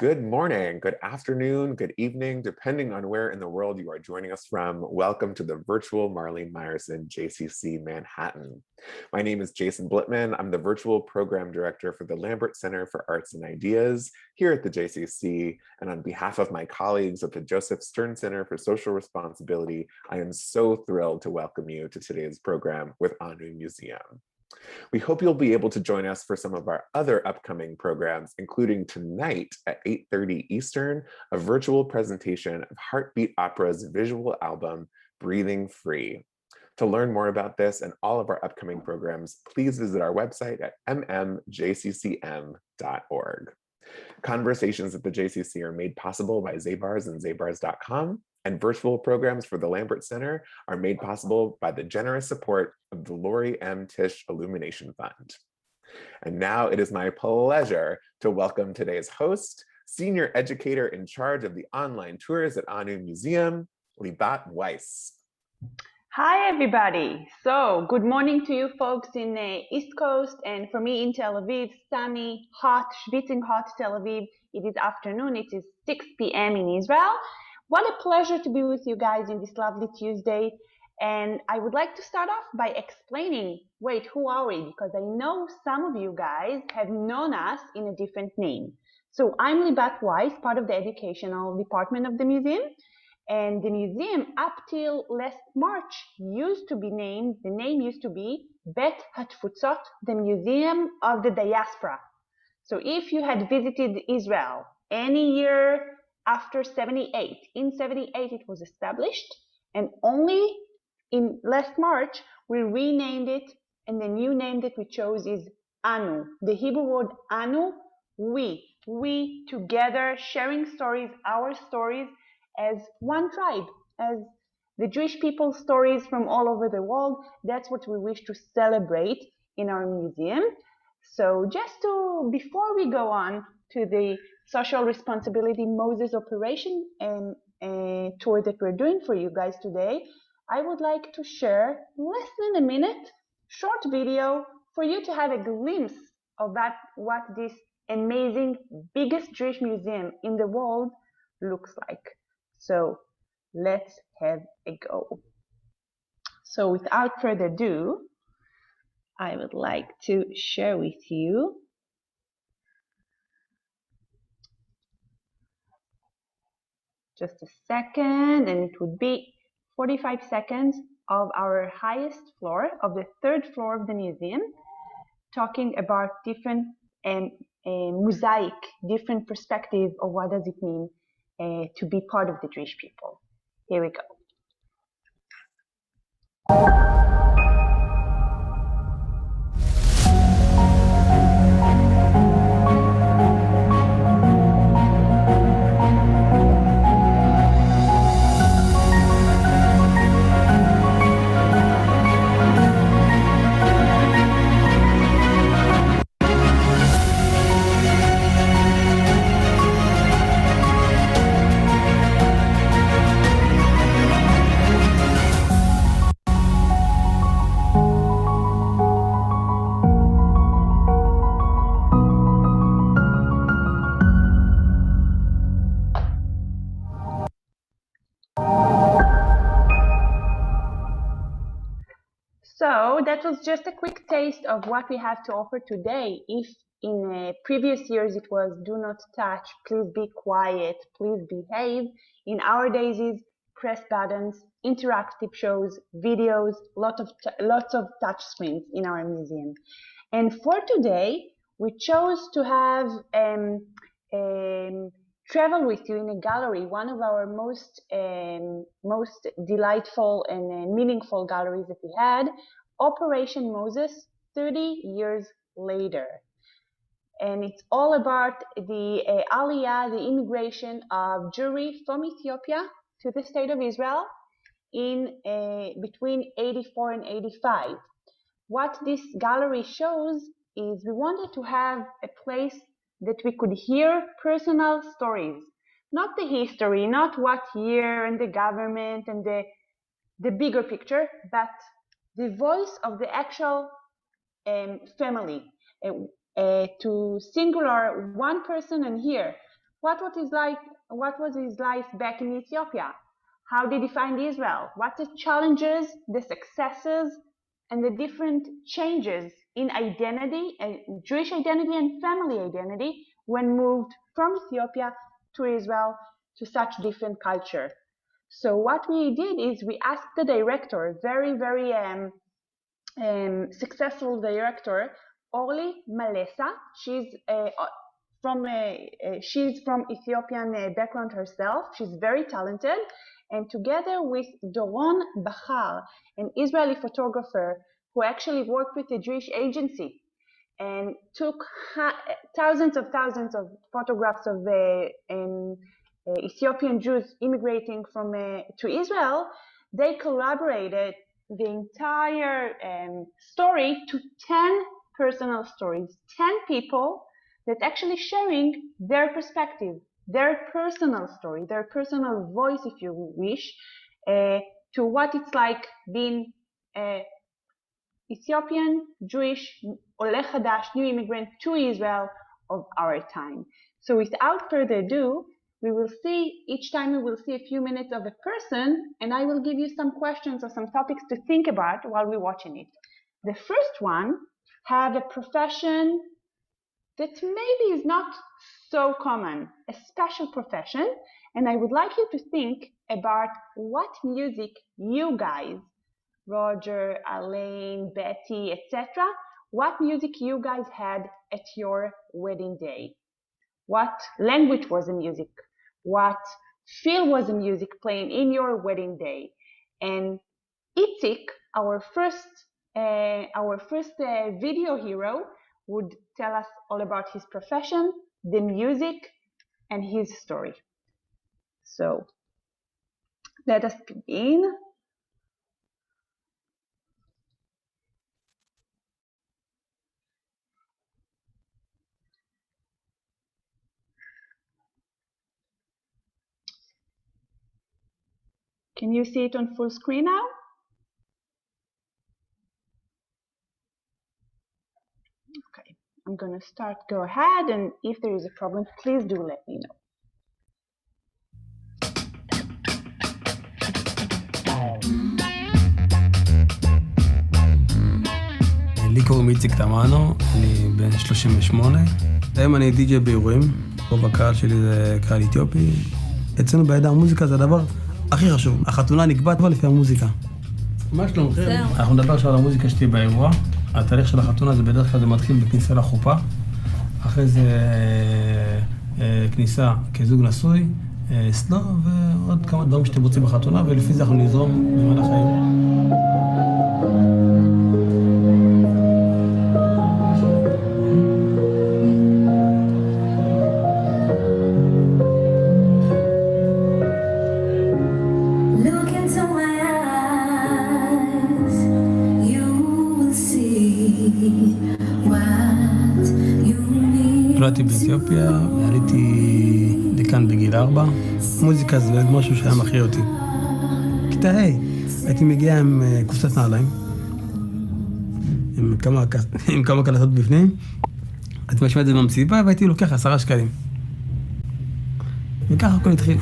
Good morning, good afternoon, good evening, depending on where in the world you are joining us from. Welcome to the virtual Marlene Meyerson JCC Manhattan. My name is Jason Blitman. I'm the virtual program director for the Lambert Center for Arts and Ideas here at the JCC. And on behalf of my colleagues at the Joseph Stern Center for Social Responsibility, I am so thrilled to welcome you to today's program with Anu Museum. We hope you'll be able to join us for some of our other upcoming programs, including tonight at 8:30 Eastern, a virtual presentation of Heartbeat Opera's visual album, Breathing Free. To learn more about this and all of our upcoming programs, please visit our website at mmjccm.org. Conversations at the JCC are made possible by Zabars and Zabars.com, and virtual programs for the Lambert Center are made possible by the generous support of the Lori M. Tisch Illumination Fund. And now it is my pleasure to welcome today's host, Senior Educator in charge of the online tours at Anu Museum, Libat Weiss. Hi, everybody. So good morning to you folks in the East Coast, and for me in Tel Aviv, sunny, hot, schwitzing hot Tel Aviv. It is afternoon. It is 6 p.m. in Israel. What a pleasure to be with you guys in this lovely Tuesday. And I would like to start off by explaining, wait, who are we? Because I know some of you guys have known us in a different name. So I'm Libat Weiss, part of the educational department of the museum. And the museum up till last March used to be named, the name used to be Bet HaTfutzot, the Museum of the Diaspora. So if you had visited Israel any year after 78, in 78 it was established, and only in last March we renamed it, and the new name that we chose is Anu. The Hebrew word Anu, we together sharing stories, our stories, as one tribe, as the Jewish people's stories from all over the world. That's what we wish to celebrate in our museum. So before we go on to the social responsibility Moses operation and tour that we're doing for you guys today, I would like to share less than a minute, short video for you to have a glimpse of what this amazing, biggest Jewish museum in the world looks like. So let's have a go. So without further ado, I would like to share with you just a second, and it would be 45 seconds of our highest floor, of the third floor of the museum, talking about different mosaic, different perspective of what does it mean to be part of the Jewish people. Here we go. So that was just a quick taste of what we have to offer today. If in previous years it was do not touch, please be quiet, please behave, in our days is press buttons, interactive shows, videos, lots of touch screens in our museum. And for today, we chose to have travel with you in a gallery, one of our most delightful and meaningful galleries that we had, Operation Moses, 30 years later. And it's all about the aliyah, the immigration of Jewry from Ethiopia to the state of Israel in between 84 and 85. What this gallery shows is we wanted to have a place that we could hear personal stories, not the history, not what year and the government and the bigger picture, but the voice of the actual family, to singular one person and hear what was his life back in Ethiopia? How did he find Israel? What the challenges, the successes, and the different changes in identity, Jewish identity and family identity, when moved from Ethiopia to Israel to such different culture. So what we did is we asked the director, very, very successful director, Orly Malessa. She's from Ethiopian background herself. She's very talented. And together with Doron Bacher, an Israeli photographer who actually worked with a Jewish agency and took thousands of photographs of Ethiopian Jews immigrating to Israel, they collaborated the entire story to 10 personal stories, 10 people that actually sharing their perspective, their personal story, their personal voice, if you wish, to what it's like being Ethiopian, Jewish, Oleh Hadash, new immigrant to Israel of our time. So without further ado, each time we will see a few minutes of a person, and I will give you some questions or some topics to think about while we're watching it. The first one have a profession that maybe is not so common, a special profession, and I would like you to think about what music you guys, Roger, Elaine, Betty, etc., what music you guys had at your wedding day. What language was the music? What feel was the music playing in your wedding day? And Itzik, our first video hero, would tell us all about his profession, the music, and his story. So let us begin. Can you see it on full screen now? Okay, I'm going to start. Go ahead, and if there is a problem, please do let me know. לי קוראים איציק תמנו, אני בן 38. היום אני די-ג'יי באירועים. רוב הקהל שלי זה קהל אתיופי. אצלנו בעדה המוזיקה זה הדבר הכי חשוב. החתונה נקבעת כבר לפי המוזיקה. מה שלומכם? אנחנו נדבר עכשיו על המוזיקה שתהיה באירוע. התהליך של החתונה זה בדרך כלל זה מתחיל בכניסה לחופה. אחרי זה כניסה כזוג נשוי, סלו ועוד כמה דברים שאתם רוצים בחתונה, ולפי זה אנחנו נזרום במהלך האירוע. נולדתי באתיופיה, עליתי לכאן בגיל 4. מוזיקה זה משהו שהיה מכריע אותי. כיתה ה' הייתי מגיע עם קופסת נעליים, עם כמה קלטות בפנים. הייתי משמע את זה במסיבה והייתי לוקח 10 שקלים. וככה הכל התחיל.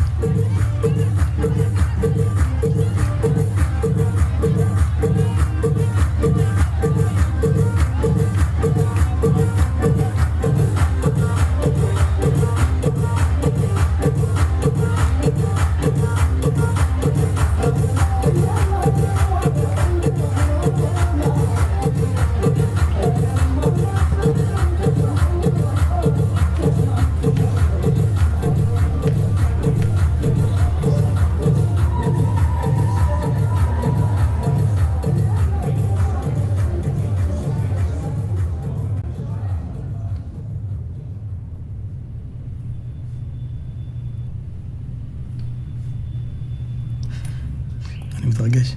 מתרגש.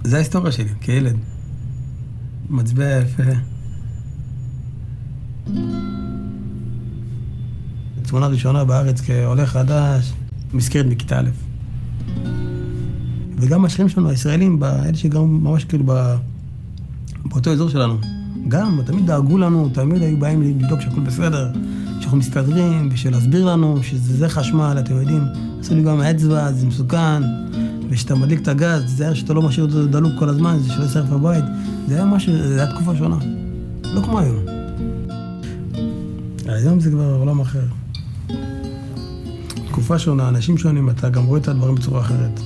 זה ההיסטוריה שלי, כילד. מצביע יפה. תמונה ראשונה בארץ כעולה חדש, מזכרת מכיתה א'. וגם השכנים שלנו, הישראלים, אלה שגם ממש כאילו באותו אזור שלנו. גם, תמיד דאגו לנו, תמיד היו באים לבדוק שהכל בסדר, שאנחנו מסתדרים, בשביל להסביר לנו שזה חשמל, אתם יודעים, עשו לי גם אצבע, זה מסוכן, ושאתה מדליק את הגז, זה היה שאתה לא משאיר אותו דלוק כל הזמן, זה שלא ישרף בבית, זה היה משהו, זה היה תקופה שונה, לא כמו היום. היום זה כבר עולם אחר. תקופה שונה, אנשים שונים, אתה גם רואה את הדברים בצורה אחרת.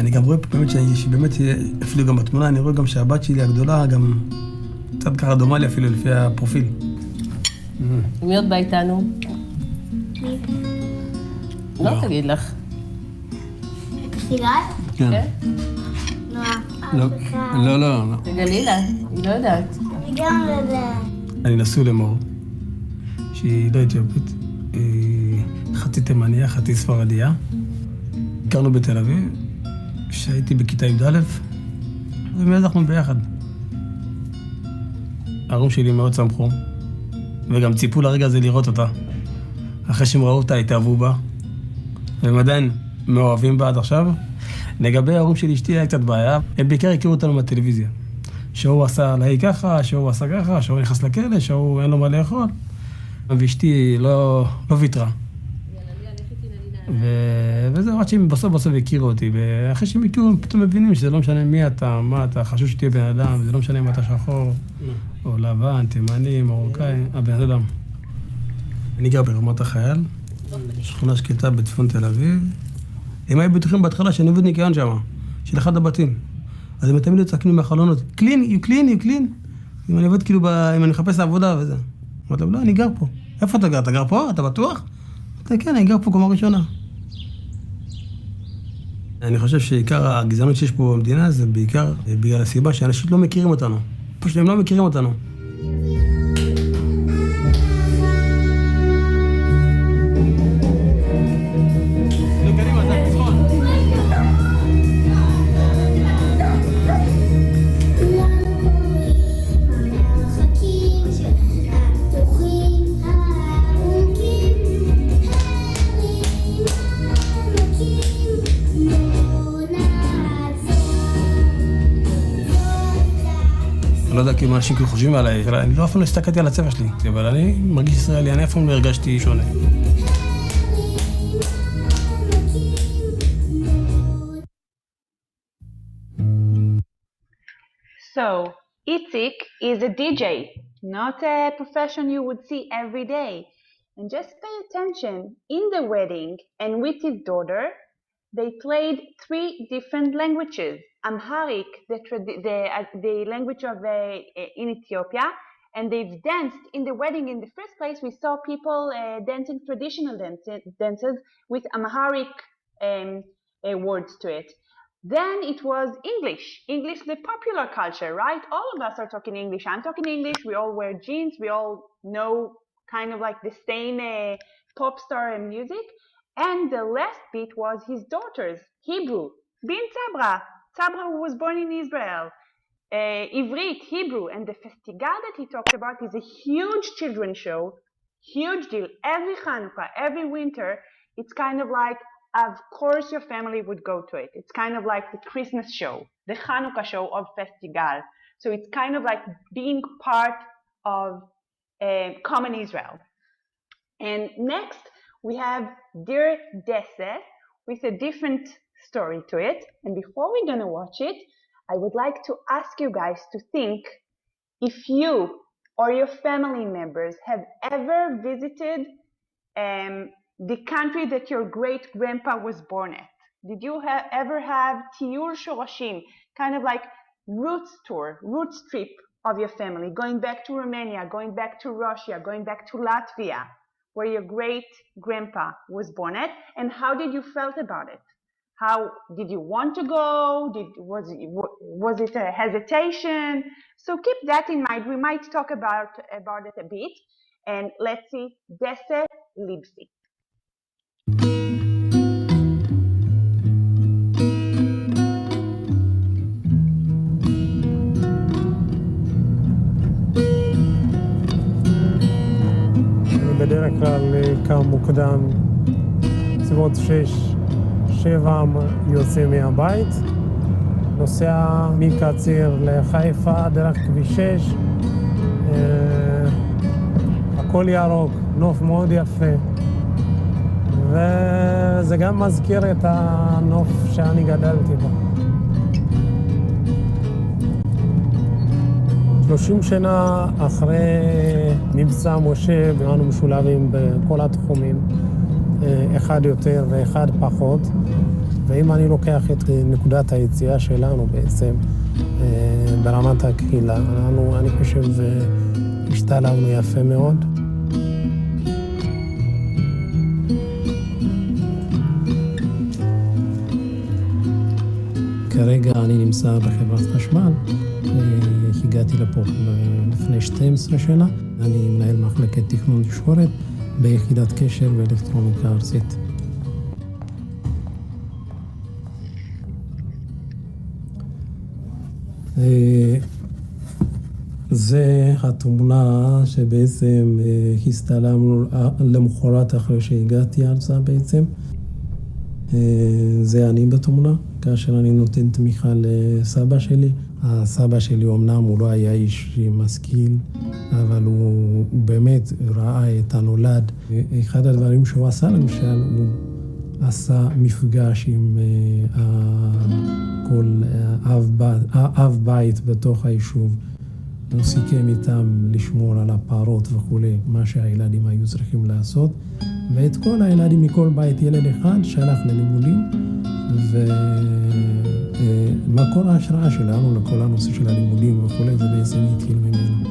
אני גם רואה פה באמת שבאמת, אפילו גם בתמונה, אני רואה גם שהבת שלי הגדולה גם קצת ככה דומה לי אפילו לפי הפרופיל. מי עוד בא איתנו? לא תגיד לך. סיגל? כן. נועה. לא. גלילה, היא לא יודעת. אני גם לא יודעת. אני נשוי למור, שהיא לא אתיופית, היא חצי תימניה, חצי ספרדיה. הכרנו בתל אביב, כשהייתי בכיתה י"א, ומאז אנחנו ביחד. ההורים שלי מאוד שמחו, וגם ציפו לרגע הזה לראות אותה. אחרי שהם ראו אותה, התאהבו בה, והם עדיין מאוהבים בה עד עכשיו. לגבי ההורים שלי, אשתי היה קצת בעיה, הם בעיקר הכירו אותנו מהטלוויזיה. שהוא עשה להי ככה, שהוא עשה ככה, שהוא נכנס לכלא, שהוא אין לו מה לאכול. ואשתי לא ויתרה. וזהו, עד שהם בסוף הכירו אותי. ואחרי שהם הכירו, הם פתאום מבינים שזה לא משנה מי אתה, מה אתה, חשוב שתהיה בן אדם, וזה לא משנה אם אתה שחור, או לבן, תימני, מרוקאי, הבן אדם. אני גר ברמת החייל, שכונה שקטה בצפון תל אביב. הם היו בטוחים בהתחלה שאני עובד ניקיון שם, של אחד הבתים. אז הם תמיד יוצקים מהחלונות, clean, you clean. אם אני עובד כאילו, אם אני מחפש העבודה וזה. אמרתי להם, לא, אני גר פה. איפה אתה גר? אתה גר פה? אתה בטוח? אמרתי, כן, אני גר פה קומה ראשונה. אני חושב שעיקר הגזענות שיש פה במדינה זה בעיקר בגלל הסיבה שאנשים לא מכירים אותנו. פשוט הם לא מכירים אותנו. לא יודע כאילו אנשים כאילו חושבים עליי, אני לא אפילו לא הסתכלתי על הצבע שלי, אבל אני מרגיש ישראלי, אני אפילו לא הרגשתי שונה. So, Itzik is a DJ, not a profession you would see every day. And just pay attention, in the wedding and with his daughter, they played 3 different languages. Amharic, the language of in Ethiopia, and they've danced in the wedding. In the first place, we saw people dancing traditional dances with Amharic words to it. Then it was English, the popular culture, right? All of us are talking English. I'm talking English. We all wear jeans. We all know kind of like the same pop star and music. And the last bit was his daughter's Hebrew, Bin Sabra, who was born in Israel, Ivrit, Hebrew, and the festival that he talked about is a huge children's show, huge deal. Every Hanukkah, every winter, it's kind of like, of course your family would go to it. It's kind of like the Christmas show, the Hanukkah show of festival. So it's kind of like being part of common Israel. And next, we have Dear Desse with a different story to it. And before we're going to watch it, I would like to ask you guys to think if you or your family members have ever visited the country that your great-grandpa was born at. Did you ever have Tiyur Shorashim, kind of like roots tour, roots trip of your family, going back to Romania, going back to Russia, going back to Latvia, where your great-grandpa was born at, and how did you felt about it? How did you want to go? Was it a hesitation? So keep that in mind. We might talk about it a bit. And let's see, Desse Libsi. בדרך כלל קם מוקדם, בסביבות 6-7 יוצא מהבית, נוסע מקציר לחיפה דרך כביש 6, הכל ירוק, נוף מאוד יפה, וזה גם מזכיר את הנוף שאני גדלתי בו. 30 שנה אחרי מבצע משה, ואנו משולבים בכל התחומים, אחד יותר ואחד פחות, ואם אני לוקח את נקודת היציאה שלנו בעצם ברמת הקהילה, אני חושב השתלבנו יפה מאוד. כרגע אני נמצא בחברת חשמל, הגעתי לפה לפני 12 שנה. אני מנהל מחלקת תכנון תקשורת ביחידת קשר ואלקטרוניקה ארצית. זה התמונה שבעצם הסתלמנו למחרת אחרי שהגעתי ארצה בעצם. זה אני בתמונה, כאשר אני נותן תמיכה לסבא שלי. הסבא שלי אמנם הוא לא היה איש משכיל, אבל הוא באמת ראה את הנולד. אחד הדברים שהוא עשה למשל, הוא עשה מפגש עם כל אב בית בתוך היישוב. הוא סיכם איתם לשמור על הפרות וכו', מה שהילדים היו צריכים לעשות. ואת כל הילדים מכל בית, ילד אחד שלח ללימודים, ומקור ההשראה שלנו לכל הנושא של הלימודים וכו', זה בעצם התחיל ממנו.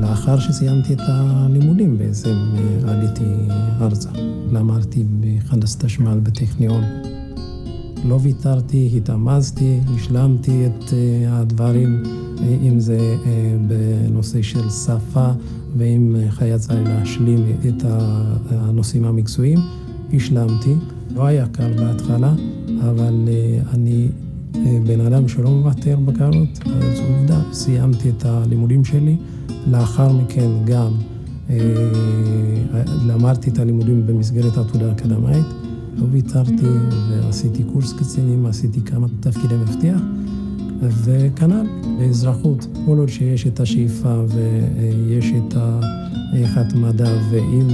לאחר שסיימתי את הלימודים בעצם עליתי ארצה. למדתי בהנדסת חשמל בטכניון. לא ויתרתי, התאמצתי, השלמתי את הדברים, אם זה בנושא של שפה, ואם יצא לי להשלים את הנושאים המקצועיים, השלמתי. לא היה קל בהתחלה, אבל אני בן אדם שלא מוותר בקלות, אז עובדה, סיימתי את הלימודים שלי. לאחר מכן גם למדתי את הלימודים במסגרת התעודה האקדמית. לא ויתרתי ועשיתי קורס קצינים, עשיתי כמה תפקידי מפתח, וכנ"ל באזרחות. כל עוד שיש את השאיפה ויש את ההתמדה, ואם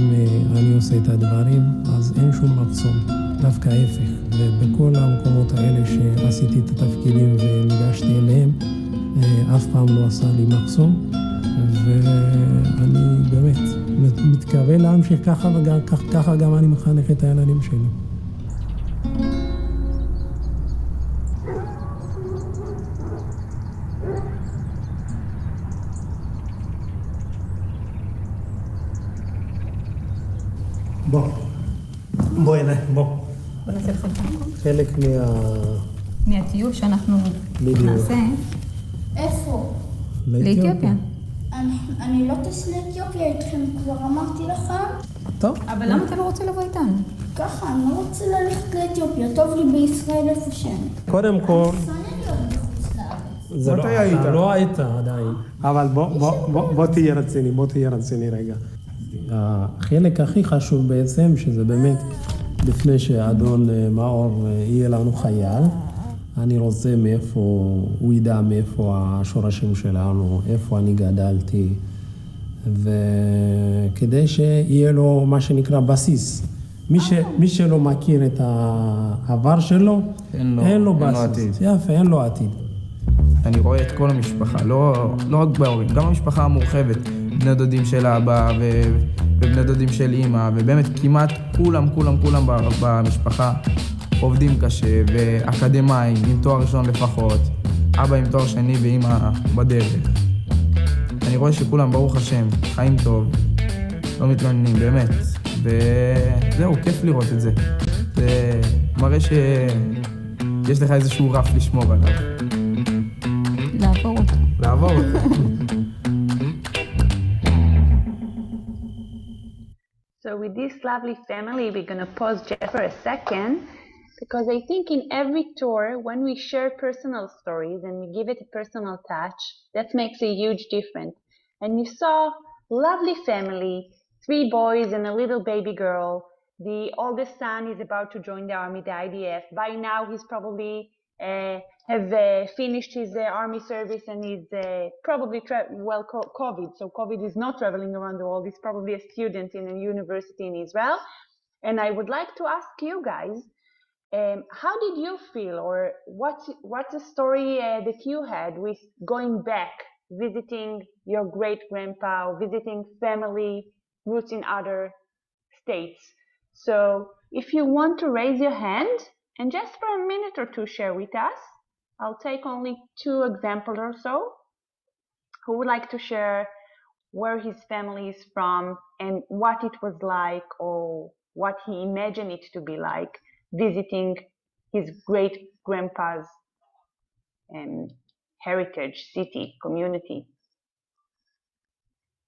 אני עושה את הדברים, אז אין שום מחסום, דווקא ההפך. ובכל המקומות האלה שעשיתי את התפקידים וניגשתי אליהם, אף פעם לא עשה לי מחסום, ואני באמת מתכוון להמשיך ככה, וככה גם אני מחנך את הילדים שלי. בוא הנה, בוא. בוא נעשה לך חלק מהטיול שאנחנו נעשה. איפה? לאתיופיה. אני לא טס לאתיופיה איתכם, כבר אמרתי לך. טוב. אבל למה אתה לא רוצה לבוא איתנו? ככה, אני לא רוצה ללכת לאתיופיה, טוב לי בישראל איפה שאני. קודם כל, שונא להיות בחוץ לארץ. לא היית עדיין, אבל בוא תהיה רציני רגע. החלק הכי חשוב בעצם, שזה באמת לפני שאדון מאור יהיה לנו חייל, אני רוצה מאיפה, הוא ידע מאיפה השורשים שלנו, איפה אני גדלתי, וכדי שיהיה לו מה שנקרא בסיס. מי שלא מכיר את העבר שלו, אין לו בסיס. יפה, אין לו עתיד. אני רואה את כל המשפחה, לא רק בהורים, גם המשפחה המורחבת, בני דודים של אבא ובני דודים של אמא, ובאמת כמעט כולם במשפחה עובדים קשה ואקדמיים, עם תואר ראשון לפחות, אבא עם תואר שני ואמא בדרך. אני רואה שכולם, ברוך השם, חיים טוב, לא מתלוננים, באמת, וזהו, כיף לראות את זה. זה מראה שיש לך איזשהו רף לשמור עליו. לעבור אותו. So with this lovely family, we're going to pause just for a second, because I think in every tour, when we share personal stories and we give it a personal touch, that makes a huge difference. And you saw lovely family, 3 boys and a little baby girl, The oldest son is about to join the army, the IDF. By now, he's probably have finished his army service and is probably COVID. So COVID is not traveling around the world. He's probably a student in a university in Israel. And I would like to ask you guys, how did you feel, or what's the story that you had with going back, visiting your great-grandpa, or visiting family roots in other states? So if you want to raise your hand and just for a minute or two share with us, I'll take only 2 examples or so. Who would like to share where his family is from and what it was like, or what he imagined it to be like visiting his great-grandpa's heritage, city, community?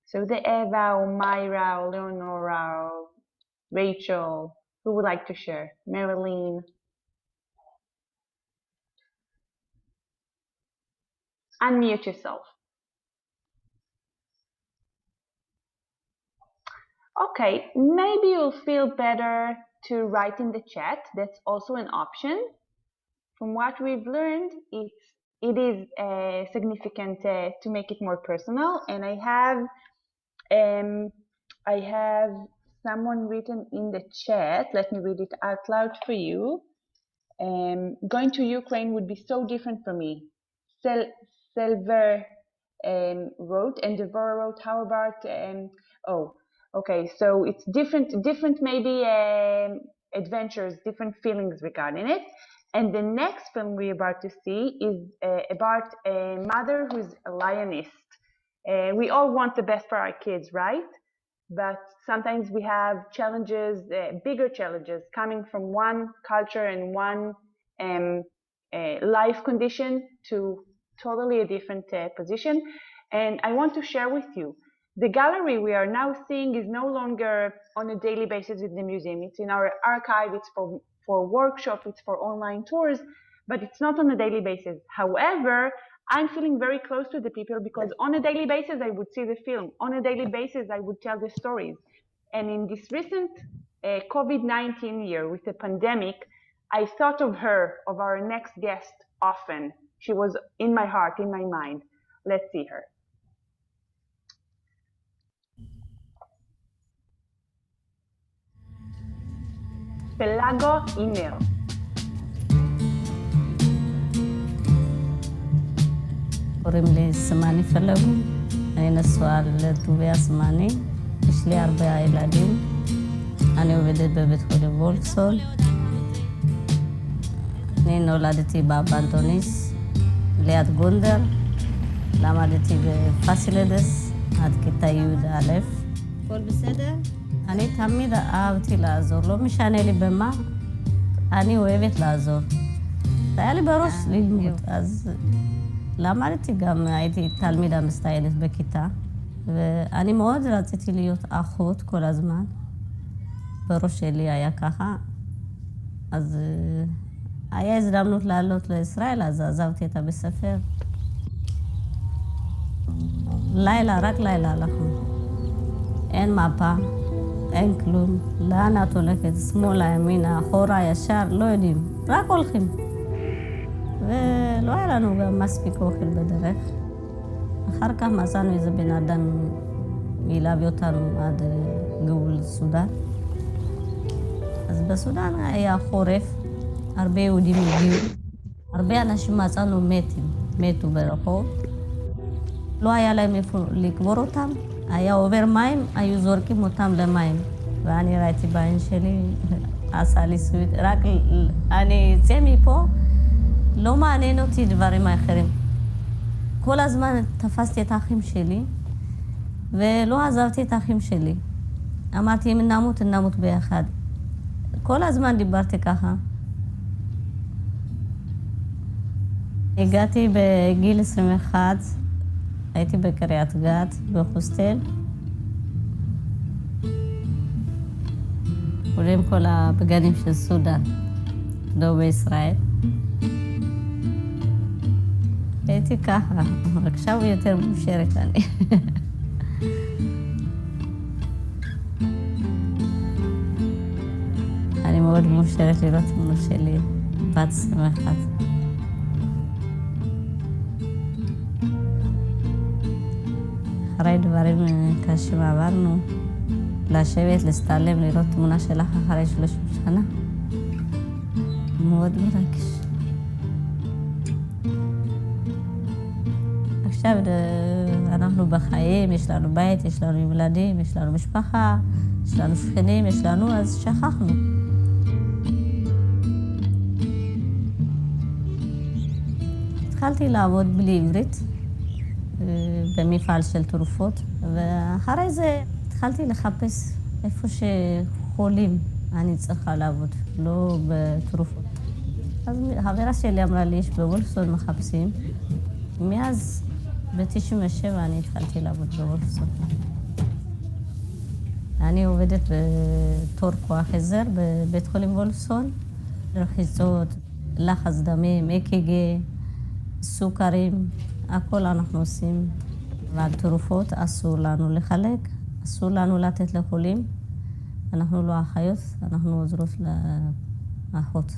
So the Eva or Myra or Leonora or Rachel, who would like to share? Marilyn? Unmute yourself. Okay, maybe you'll feel better to write in the chat. That's also an option. From what we've learned, it is significant to make it more personal. And I have someone written in the chat. Let me read it out loud for you. Going to Ukraine would be so different for me. Selver wrote, and Deborah wrote, how about, oh, okay, so it's different maybe adventures, different feelings regarding it. And the next film we're about to see is about a mother who's a lioness. We all want the best for our kids, right? But sometimes we have challenges, bigger challenges, coming from one culture and one life condition to totally a different position. And I want to share with you, the gallery we are now seeing is no longer on a daily basis in the museum. It's in our archive, it's for workshops, it's for online tours, but it's not on a daily basis. However, I'm feeling very close to the people because on a daily basis, I would see the film. On a daily basis, I would tell the stories. And in this recent COVID-19 year with the pandemic, I thought of her, of our next guest, often. She was in my heart, in my mind. Let's see her. Pelago Email. קוראים לי סמני פלגו, אני נשואה לטוביה סמני, יש לי 4 ילדים, אני עובדת בבית חולים וולפסון, אני נולדתי באבנטוניס, ליד גונדר, למדתי בפסילדס עד כיתה י"א. הכל בסדר? אני תמיד אהבתי לעזור, לא משנה לי במה, אני אוהבת לעזור. היה לי בראש ללמוד, אז למדתי גם, הייתי תלמידה מצטיינת בכיתה, ואני מאוד רציתי להיות אחות כל הזמן. בראש שלי היה ככה, אז היה הזדמנות לעלות לישראל, אז עזבתי את הבית ספר. לילה, רק לילה הלכנו. אין מפה, אין כלום. לאן את הולכת? שמאלה, ימינה, אחורה, ישר, לא יודעים. רק הולכים. ולא היה לנו גם מספיק אוכל בדרך. אחר כך מצאנו איזה בן אדם ילהב אותנו עד גבול סודן. אז בסודן היה חורף, הרבה יהודים הגיעו, הרבה אנשים מצאנו מתו ברחוב. לא היה להם איפה לקבור אותם, היה עובר מים, היו זורקים אותם למים. ואני ראיתי בעין שלי, עשה לי סוויט, רק אני אצא מפה, לא מעניין אותי דברים האחרים. כל הזמן תפסתי את האחים שלי, ולא עזבתי את האחים שלי. אמרתי, אם נמות, נמות ביחד. כל הזמן דיברתי ככה. הגעתי בגיל 21, הייתי בקריית גת, בהוסטל. עולים כל הבגדים של סודן, לא בישראל. הייתי ככה, עכשיו היא יותר מושרת אני. מאוד מאושרת לראות תמונות שלי, בת 21. אחרי דברים קשים עברנו, לשבת, להסתלם, לראות תמונה שלך אחרי 30 שנה. מאוד מרגש. עכשיו אנחנו בחיים, יש לנו בית, יש לנו ילדים, יש לנו משפחה, יש לנו שכנים, יש לנו, אז שכחנו. התחלתי לעבוד בלי עברית, במפעל של תרופות, ואחרי זה התחלתי לחפש איפה שחולים אני צריכה לעבוד, לא בתרופות. אז החברה שלי אמרה לי, יש בוולפסון מחפשים. מאז ב-97 אני התחלתי לעבוד בוולפסון. אני עובדת בתור כוח עזר בבית חולים וולפסון, רחיצות, לחץ דמים, אק"ג, סוכרים, הכל אנחנו עושים. ועל תרופות אסור לנו לחלק, אסור לנו לתת לחולים. אנחנו לא אחיות, אנחנו עוזרות לאחות.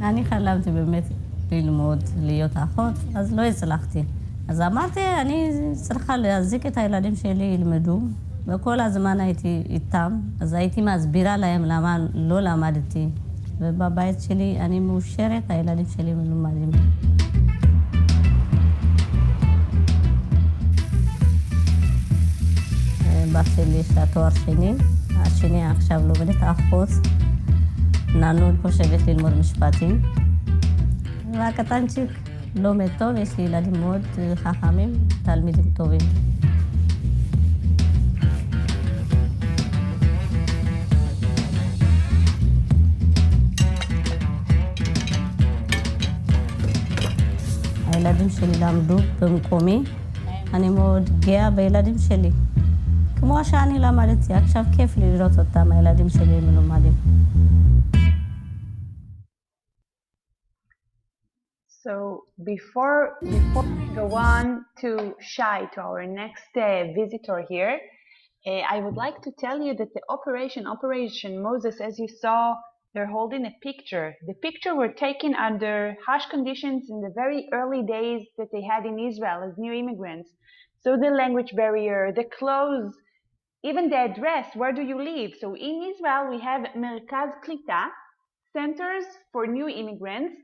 אני חלמתי באמת ללמוד, להיות אחות, אז לא הצלחתי. אז אמרתי, אני צריכה להחזיק את הילדים שלי ילמדו, וכל הזמן הייתי איתם, אז הייתי מסבירה להם למה לא למדתי. ובבית שלי אני מאושרת, הילדים שלי מלומדים. בת שלי יש לה תואר שני, השני עכשיו לומדת אחות, נענו חושבת ללמוד משפטים. והקטנצ'יק לומד טוב, יש לי ילדים מאוד חכמים, תלמידים טובים. הילדים שלי למדו במקומי, אני מאוד גאה בילדים שלי. כמו שאני למדתי, עכשיו כיף לי לראות אותם, הילדים שלי מלומדים. So before we go on to Shai, to our next visitor here, I would like to tell you that the Operation Moses, as you saw, they're holding a picture. The picture were taken under harsh conditions in the very early days that they had in Israel as new immigrants. So the language barrier, the clothes, even the address, where do you live? So in Israel, we have Merkaz Klita, centers for new immigrants.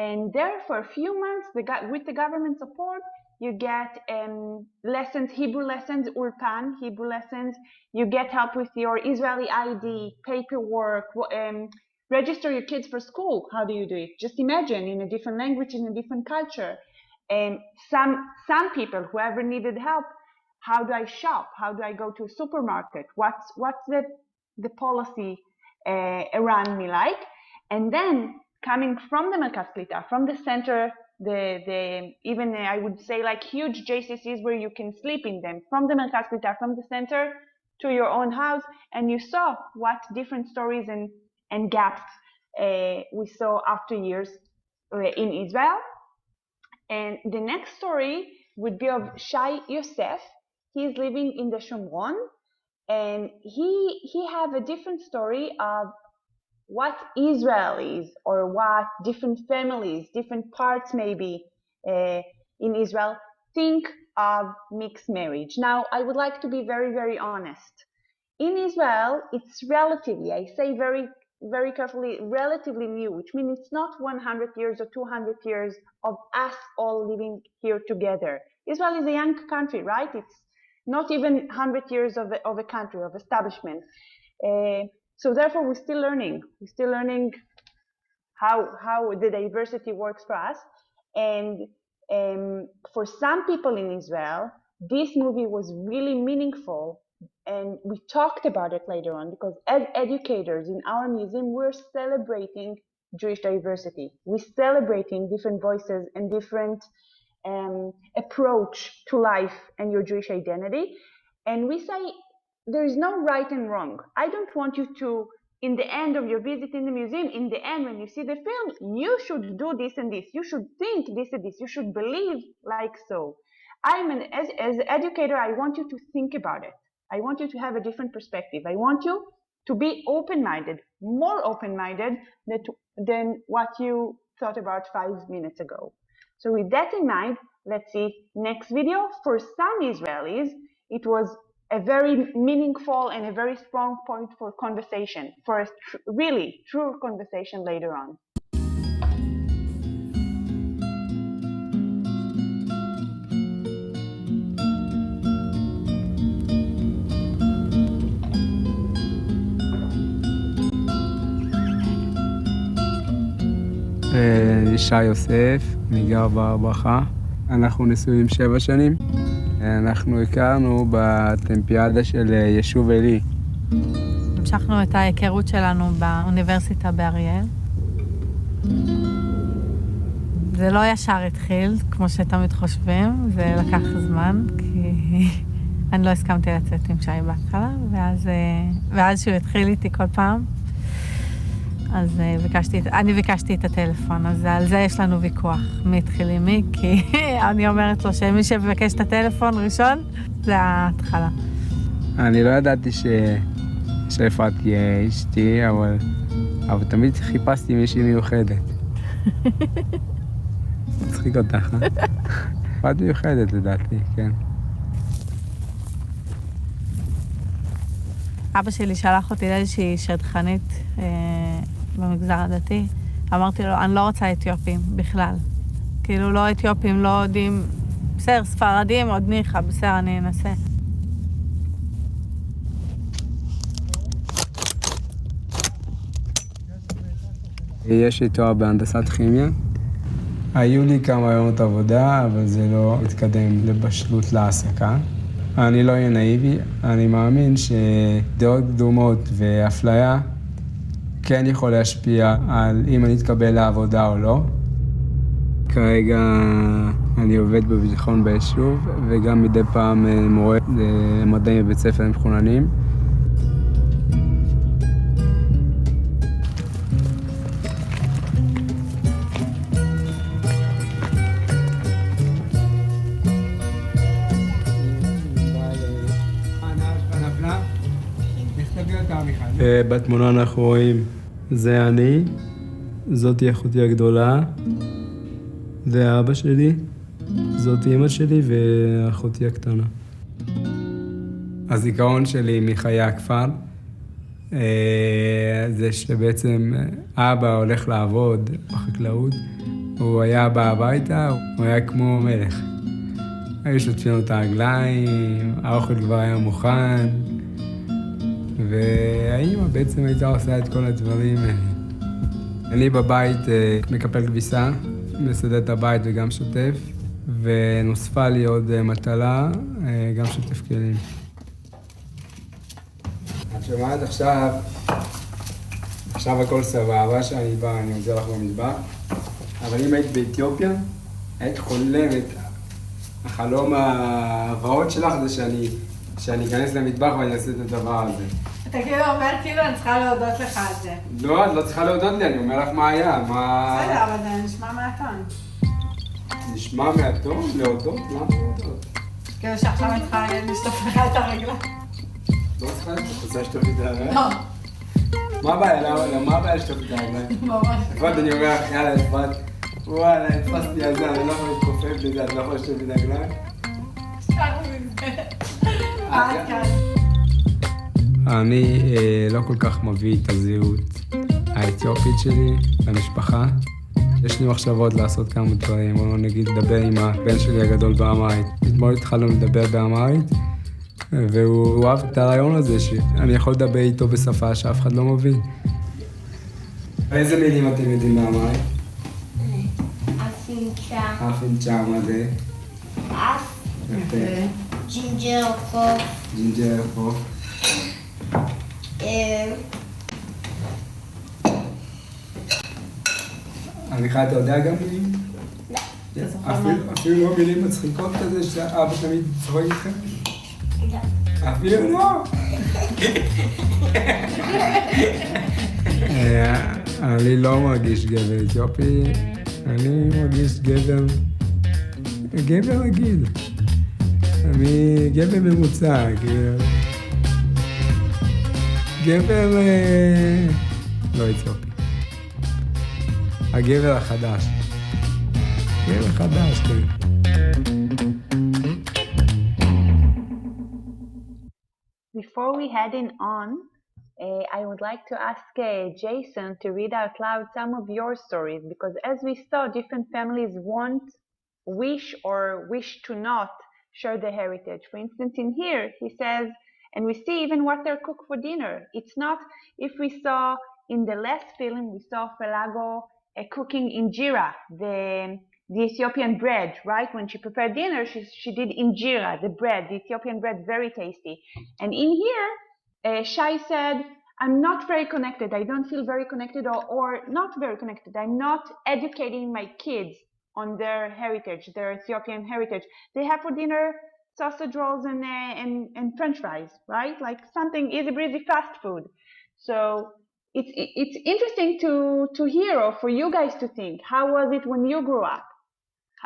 And there for a few months, with the government support, you get lessons, Hebrew lessons, Ulpan, Hebrew lessons. You get help with your Israeli ID, paperwork, register your kids for school. How do you do it? Just imagine, in a different language, in a different culture. And some people, whoever needed help, how do I shop? How do I go to a supermarket? What's the policy around me like? And then coming from the Merkaz Klita, from the center, even I would say like huge JCCs where you can sleep in them, from the Merkaz Klita, from the center to your own house, and you saw what different stories and gaps we saw after years in Israel. And the next story would be of Shai Yosef. He's living in the Shomron, and he have a different story of what Israel is, or what different families, different parts maybe in Israel think of mixed marriage. Now, I would like to be very, very honest. In Israel, it's relatively, I say very, very carefully, relatively new, which means it's not 100 years or 200 years of us all living here together. Israel is a young country, right? It's not even 100 years of a country, of establishment. So therefore, we're still learning. We're still learning how the diversity works for us. And for some people in Israel, this movie was really meaningful. And we talked about it later on, because as educators in our museum, we're celebrating Jewish diversity. We're celebrating different voices and different approach to life and your Jewish identity. And we say, there is no right and wrong. I don't want you to, in the end of your visit in the museum, in the end when you see the film, you should do this and this. You should think this and this. You should believe like so. As an educator, I want you to think about it. I want you to have a different perspective. I want you to be open-minded, more open-minded than what you thought about 5 minutes ago. So with that in mind, let's see next video. For some Israelis, it was a very meaningful and a very strong point for conversation, for a really true conversation later on. ישי יוסף, אני גר בהר ברכה. אנחנו נשואים 7 שנים. אנחנו הכרנו בטמפיאדה של יישוב עלי. המשכנו את ההיכרות שלנו באוניברסיטה באריאל. זה לא ישר התחיל, כמו שתמיד חושבים, זה לקח זמן, כי אני לא הסכמתי לצאת עם שי בהתחלה, ואז שהוא התחיל איתי כל פעם, אז אני ביקשתי את הטלפון, אז על זה יש לנו ויכוח, מי התחיל עם מי, כי אני אומרת לו שמי שבקש את הטלפון ראשון, זה ההתחלה. אני לא ידעתי שאפרת תהיה אשתי, אבל תמיד חיפשתי מישהי מיוחדת. מצחיק אותך, אפרת מיוחדת לדעתי, כן. אבא שלי שלח אותי לאיזושהי שדכנית במגזר הדתי. אמרתי לו, אני לא רוצה אתיופים בכלל. כאילו לא אתיופים, לא יודעים, בסדר, ספרדים, עוד ניחא, בסדר, אני אנסה. יש לי תואר בהנדסת כימיה. היו לי כמה יומות עבודה, אבל זה לא התקדם לבשלות להעסקה. אני לא אהיה נאיבי, אני מאמין שדעות קדומות ואפליה כן יכול להשפיע על אם אני אתקבל לעבודה או לא. כרגע אני עובד בביטחון ביישוב, וגם מדי פעם מורה למדעים בבית ספר למחוננים. בתמונה אנחנו רואים, זה אני, זאתי אחותי הגדולה, זה אבא שלי, זאת אמא שלי ואחותי הקטנה. הזיכרון שלי מחיי הכפר, זה שבעצם אבא הולך לעבוד בחקלאות, הוא היה בא הביתה, הוא היה כמו מלך. היו שוטפים את הרגליים, האוכל כבר היה מוכן, והאמא בעצם הייתה עושה את כל הדברים. אני בבית מקפל כביסה, מסדר את הבית וגם שוטף, ונוספה לי עוד מטלה, גם שוטף כלים. את שומעת עכשיו הכל סבבה, שאני בא, אני עוזר לך במטבח, אבל אם היית באתיופיה, היית חולמת. החלום הוורוד שלך זה שאני אכנס למטבח ואני אעשה את הדבר הזה. אתה כאילו אומר, כאילו אני צריכה להודות לך על זה. לא, את לא צריכה להודות לי, אני אומר לך מה היה, מה... בסדר, אבל זה נשמע מהטון. נשמע מהטון? להודות? למה להודות? כאילו שעכשיו אני צריכה לשטוף לך את הרגלה. לא צריכה, את רוצה לשטוף את הרגלה? לא. מה הבעיה? מה הבעיה לשטוף את הרגלה? ממש. אפרת, אני אומר לך, יאללה, אפרת, וואלה, התפסתי על זה, אני לא יכול להתכופף לזה, את לא יכולה לשטוף את הרגלה? שכחנו מזה. עד כאן. אני לא כל כך מביא את הזהות האתיופית שלי למשפחה. יש לי מחשבות לעשות כמה דברים, או נגיד לדבר עם הבן שלי הגדול באמהרית. אתמול התחלנו לדבר באמהרית, והוא אוהב את הרעיון הזה שאני יכול לדבר איתו בשפה שאף אחד לא מבין. איזה מילים אתם יודעים באמהרית? אפינצ'ה. אפינצ'ה, מה זה? אף. ג'ינג'ר חוף. ג'ינג'ר חוף. אביחי, אתה יודע גם מילים? לא. אפילו לא מילים מצחיקות כזה שאבא תמיד צוחק איתכם? לא. אפילו לא? אני לא מרגיש גבר אתיופי, אני מרגיש גבר רגיל. אני גבר ממוצע, כאילו. גבר לא אתיופי. הגבר החדש. גבר חדש, כן. Before we head on, I would like to ask Jason to read out loud some of your stories, because as we saw, different families wish to not share their heritage. For instance, in here, he says, and we see even what they're cooked for dinner. It's not, if we saw in the last film, we saw Felago cooking injera, the Ethiopian bread, right? When she prepared dinner, she did injera, the bread, the Ethiopian bread, very tasty. And in here, Shai said, I'm not very connected. I don't feel very connected or not very connected. I'm not educating my kids on their heritage, their Ethiopian heritage. They have for dinner sausage rolls and French fries, right? Like something easy breezy fast food. So it's interesting to hear, or for you guys to think, how was it when you grew up?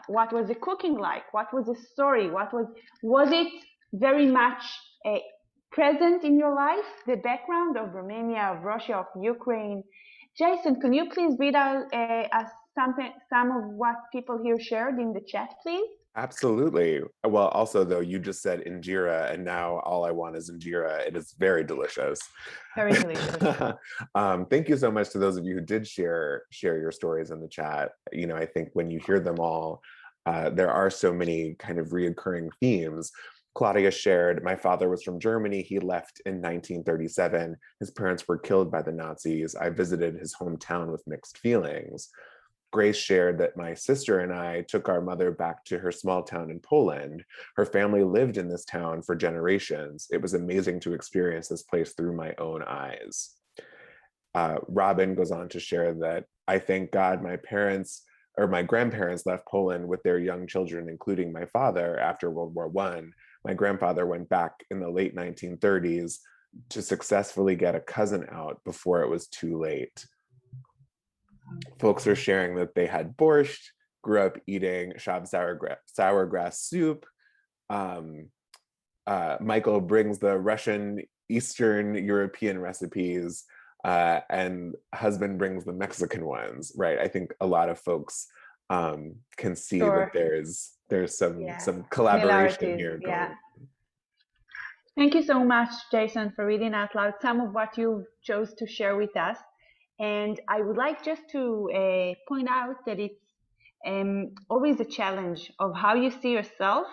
What was the cooking like? What was the story? Was it very much present in your life, the background of Romania, of Russia, of Ukraine? Jason, can you please read out some of what people here shared in the chat, please? Absolutely. Well, also, though, you just said injera, and now all I want is injera. It is very delicious. Very delicious. Thank you so much to those of you who did share your stories in the chat. You know, I think when you hear them all, there are so many kind of reoccurring themes. Claudia shared, my father was from Germany. He left in 1937. His parents were killed by the Nazis. I visited his hometown with mixed feelings. Grace shared that my sister and I took our mother back to her small town in Poland. Her family lived in this town for generations. It was amazing to experience this place through my own eyes. Robin goes on to share that, I thank God my grandparents left Poland with their young children, including my father, after World War I. My grandfather went back in the late 1930s to successfully get a cousin out before it was too late. Folks are sharing that they had borscht, grew up eating shav sour grass soup. Michael brings the Russian Eastern European recipes, and husband brings the Mexican ones, right? I think a lot of folks can see that there's some collaboration here going on. Thank you so much, Jason, for reading out loud some of what you chose to share with us. And I would like just to point out that it's always a challenge of how you see yourself,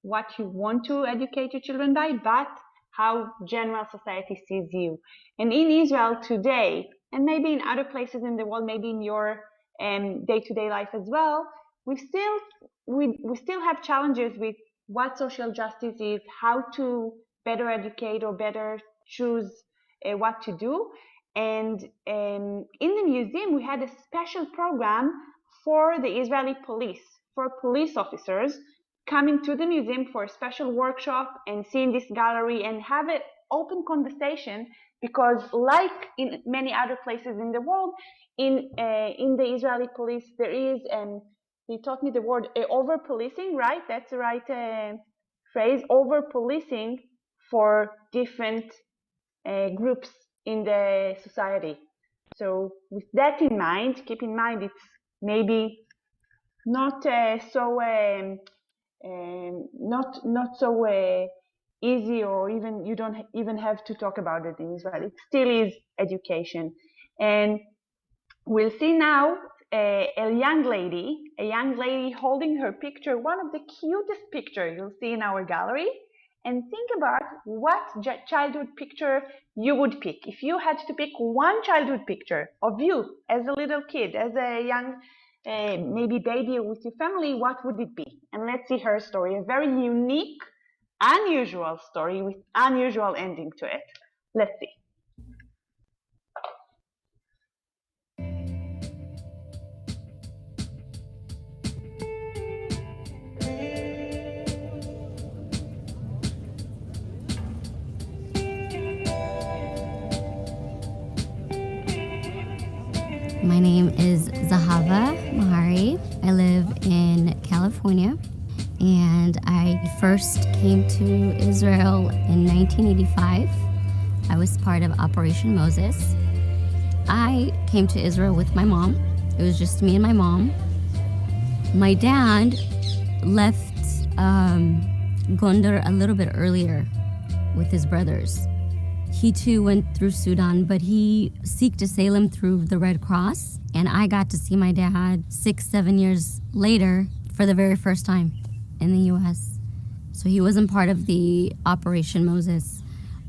what you want to educate your children by, but how general society sees you. And in Israel today, and maybe in other places in the world, maybe in your day-to-day life as well, we still have challenges with what social justice is, how to better educate or better choose what to do. And in the museum, we had a special program for the Israeli police, for police officers coming to the museum for a special workshop and seeing this gallery and have an open conversation, because like in many other places in the world, in the Israeli police, there is, they taught me the word over-policing, right? That's the right phrase, over-policing for different groups in the society. So with that in mind, keep in mind it's maybe not so easy, or even you don't even have to talk about it in Israel. It still is education. And we'll see now a young lady holding her picture, one of the cutest pictures you'll see in our gallery. And think about what childhood picture you would pick. If you had to pick one childhood picture of you as a little kid, as a young maybe baby with your family, what would it be? And let's see her story, a very unique, unusual story with unusual ending to it. Let's see. My name is Zahava Mahari. I live in California, and I first came to Israel in 1985. I was part of Operation Moses. I came to Israel with my mom. It was just me and my mom. My dad left Gondar a little bit earlier with his brothers. He too went through Sudan, but he sought asylum through the Red Cross, and I got to see my dad 6-7 years later for the very first time in the US. So he wasn't part of the Operation Moses.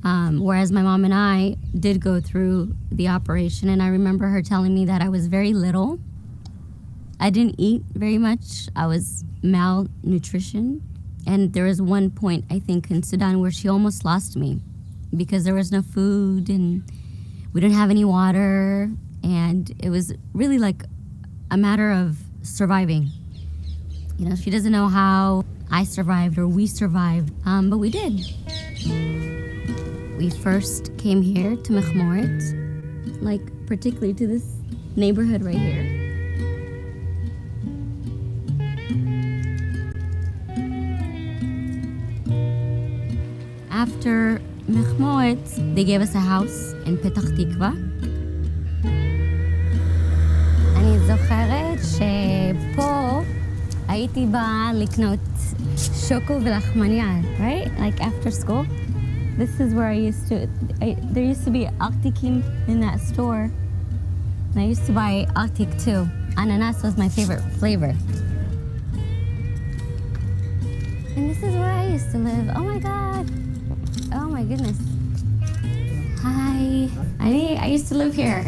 Whereas my mom and I did go through the operation, and I remember her telling me that I was very little. I didn't eat very much. I was malnutrition. And there was one point, I think, in Sudan where she almost lost me because there was no food and we didn't have any water. And it was really like a matter of surviving. You know, she doesn't know how I survived or we survived, but we did. We first came here to Mechmoret, like particularly to this neighborhood right here. After Mechmoret, they gave us a house in Petach Tikva. אני זוכרת שפה הייתי באה לקנות שוקו ולחמניה, right? Like after school. This is where there used to be artikim in that store. And I used to buy artik too. Ananas was my favorite flavor. And this is where I used to live. Oh my God. Oh my goodness. Hi. I used to live here.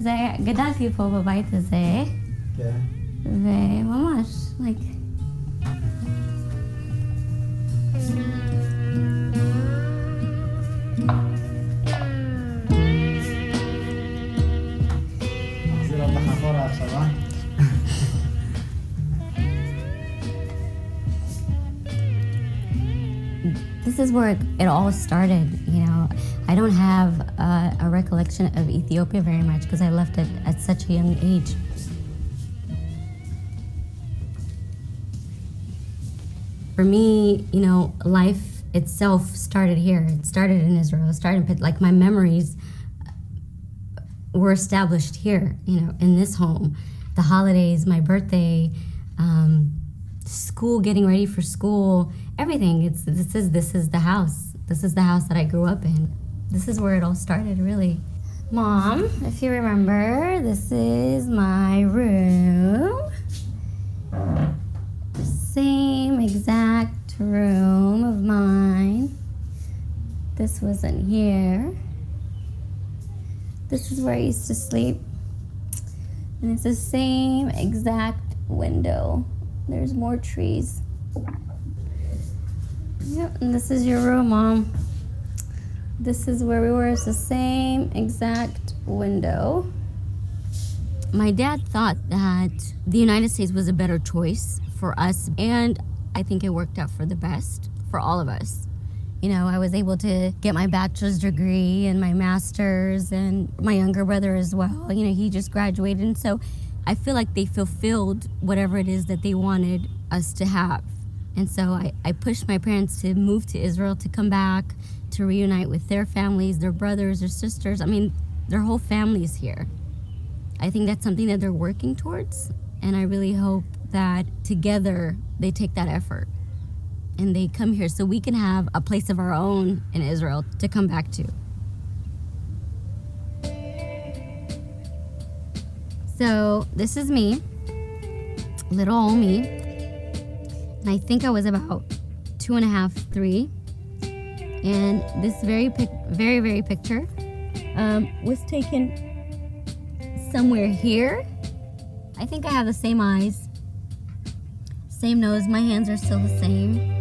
כן? גדלתי פה בבית הזה. כן. וממש, like... מחזיר אותך אחורה עכשיו, אה? This is where it all started, you know. I don't have a recollection of Ethiopia very much because I left it at such a young age. For me, you know, life itself started here. It started in Israel. It started, like, my memories were established here, you know, in this home. The holidays, my birthday, school, getting ready for school, everything. This is the house. This is the house that I grew up in. This is where it all started, really. Mom, if you remember, this is my room. Same exact room of mine. This wasn't here. This is where I used to sleep. And it's the same exact window. There's more trees. Yep, and this is your room, Mom. This is where we were. It's the same exact window. My dad thought that the United States was a better choice for us, and I think it worked out for the best for all of us. You know, I was able to get my bachelor's degree and my master's, and my younger brother as well. You know, he just graduated, and so I feel like they fulfilled whatever it is that they wanted us to have. And so I pushed my parents to move to Israel, to come back, to reunite with their families, their brothers, their sisters. I mean, their whole family is here. I think that's something that they're working towards, and I really hope that together they take that effort and they come here so we can have a place of our own in Israel to come back to. So this is me, little old me. And I think I was about 2.5, 3. And this very picture was taken somewhere here. I think I have the same eyes, same nose. My hands are still the same.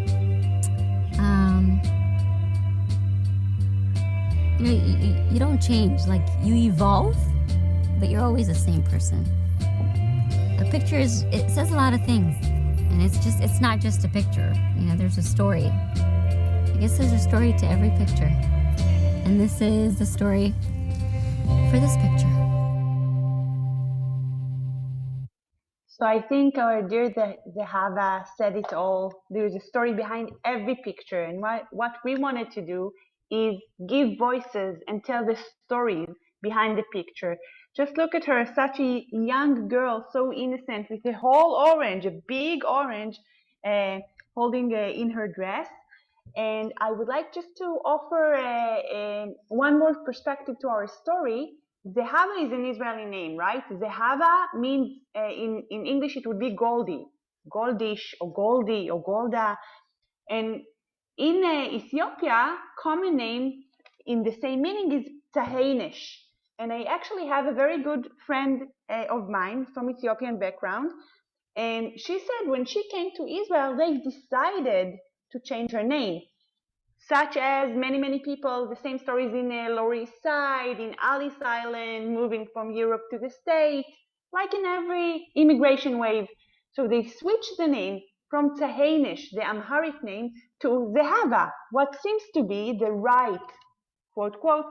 You know, you don't change. Like, you evolve, but you're always the same person. A picture it says a lot of things. And it's not just a picture. You know, there's a story. I guess there's a story to every picture. And this is the story for this picture. So I think our dear Zahava said it all. There's a story behind every picture. And what we wanted to do is give voices and tell the stories behind the picture. Just look at her, such a young girl, so innocent, with a whole orange, a big orange, holding in her dress. And I would like just to offer one more perspective to our story. Zehava is an Israeli name, right? Zehava means, in English, it would be Goldie, Goldish, or Goldie, or Golda. And in Ethiopia, common name in the same meaning is Tahenish. And I actually have a very good friend of mine from Ethiopian background. And she said when she came to Israel, they decided to change her name. Such as many people, the same stories in Lower East Side, in Alice Island, moving from Europe to the States, like in every immigration wave. So they switched the name from Tahenish, the Amharic name, to Zehava, what seems to be the right, quote, quote,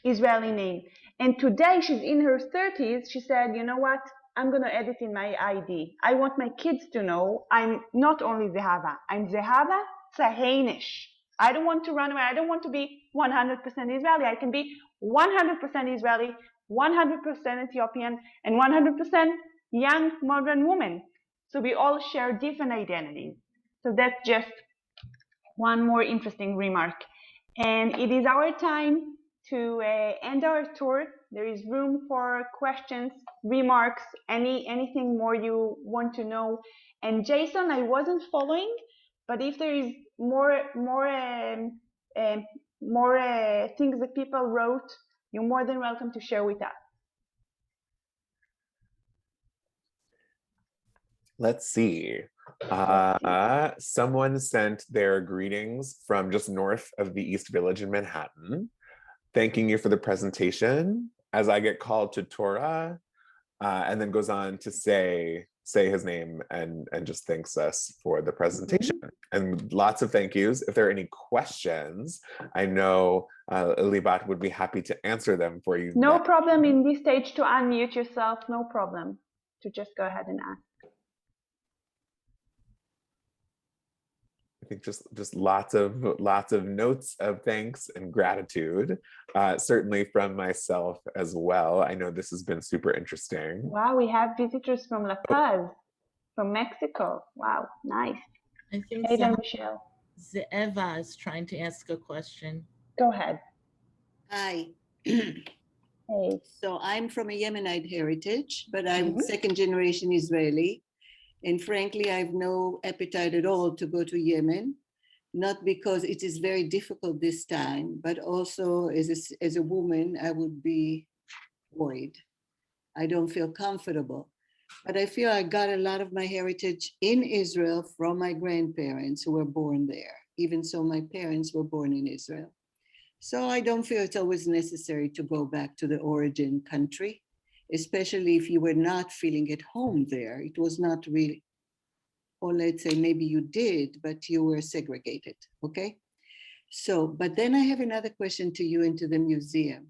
Israeli name. And today she's in her 30s. She said, you know what? I'm going to add it in my ID. I want my kids to know I'm not only Zehava. I'm Zehava Tahenish. I don't want to run away. I don't want to be 100% Israeli. I can be 100% Israeli, 100% Ethiopian, and 100% young modern woman. So we all share different identities. So that's just one more interesting remark. And it is our time to end our tour. There is room for questions, remarks, anything more you want to know. And Jason, I wasn't following, but if there is more things that people wrote, you're more than welcome to share with us. Let's see. Someone sent their greetings from just north of the East Village in Manhattan, thanking you for the presentation as I get called to Torah, and then goes on to say his name and just thanks us for the presentation. And lots of thank yous. If there are any questions, I know Libat would be happy to answer them for you. No problem in this stage to unmute yourself, no problem to just go ahead and ask. I think just lots of notes of thanks and gratitude, certainly from myself as well. I know this has been super interesting. Wow, we have visitors from La Paz, from Mexico. Wow, nice. I think Hey there, Michelle. Zeeva is trying to ask a question. Go ahead. Hi. Hey. So I'm from a Yemenite heritage, but I'm second generation Israeli. And frankly, I have no appetite at all to go to Yemen, not because it is very difficult this time, but also as a woman, I would be worried. I don't feel comfortable. But I feel I got a lot of my heritage in Israel from my grandparents who were born there. Even so, my parents were born in Israel. So I don't feel it's always necessary to go back to the origin country, especially if you were not feeling at home there. It was not really, or let's say maybe you did, but you were segregated, okay? So, but then I have another question to you and to the museum.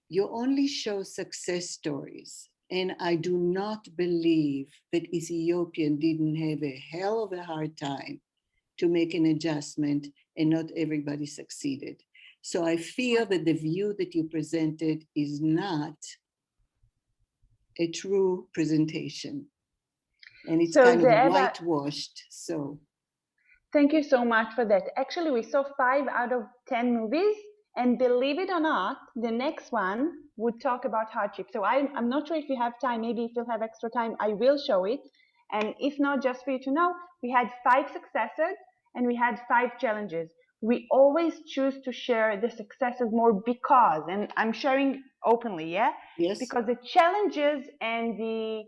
You only show success stories, and I do not believe that Ethiopian didn't have a hell of a hard time to make an adjustment, and not everybody succeeded. So I feel that the view that you presented is not a true presentation, and it's kind of whitewashed. So thank you so much for that. Actually, we saw 5 out of 10 movies, and believe it or not, the next one would talk about hardship. So I'm not sure if you have time. Maybe if you'll have extra time, I will show it. And if not, just for you to know, we had 5 successes and we had 5 challenges. We always choose to share the successes more because, and I'm sharing openly, yeah? Yes. Because the challenges and the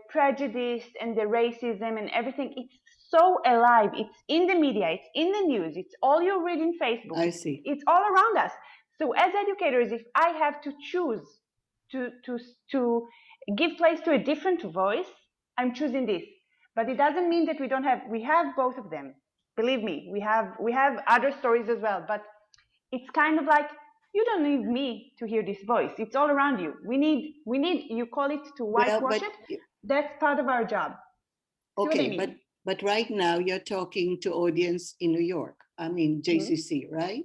prejudice and the racism and everything, it's so alive. It's in the media, it's in the news, it's all you read in Facebook. I see. It's all around us. So as educators, if I have to choose to give place to a different voice, I'm choosing this. But it doesn't mean that we have both of them. Believe me, we have other stories as well, but it's kind of like, you don't need me to hear this voice. It's all around you. We need, you call it to whitewash it. That's part of our job. Okay, but right now you're talking to audience in New York. I mean, JCC, right?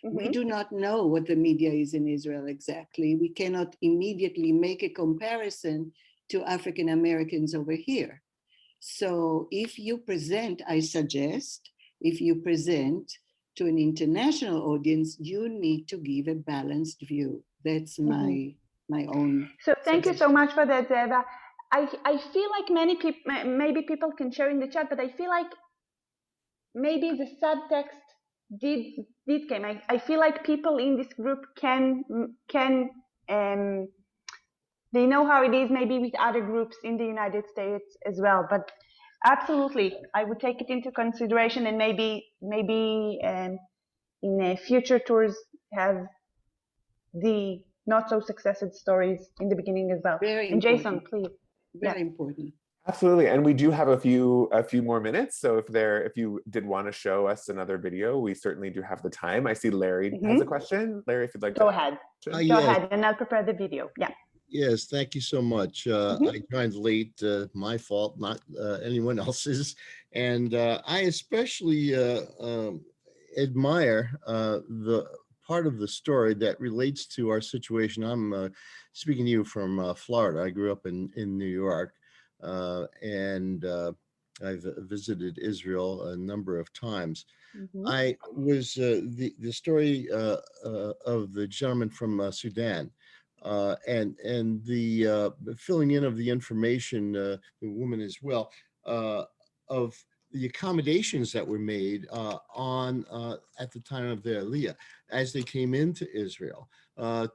We do not know what the media is in Israel exactly. We cannot immediately make a comparison to African Americans over here. So if you present, I suggest, if you present to an international audience, you need to give a balanced view. That's my own. So thank you so much for that, Eva. I feel like many people, maybe people can share in the chat, but I feel like maybe the subtext did came. I feel like people in this group can they know how it is maybe with other groups in the United States as well. But absolutely, I would take it into consideration, and maybe in future tours have the not so successful stories in the beginning as well. Very and important. Jason, please. Very important. Absolutely, and we do have a few more minutes. So if you did want to show us another video, we certainly do have the time. I see Larry has a question. Larry, if you'd like go to ahead. Go yes. ahead, and I'll prepare the video. Yeah. Yes, thank you so much. I joined late, my fault, not anyone else's. And I especially admire the part of the story that relates to our situation. I'm speaking to you from Florida. I grew up in New York, and I've visited Israel a number of times. I was the story of the gentleman from Sudan. And the filling in of the information, the woman as well, of the accommodations that were made at the time of their aliyah, as they came into Israel,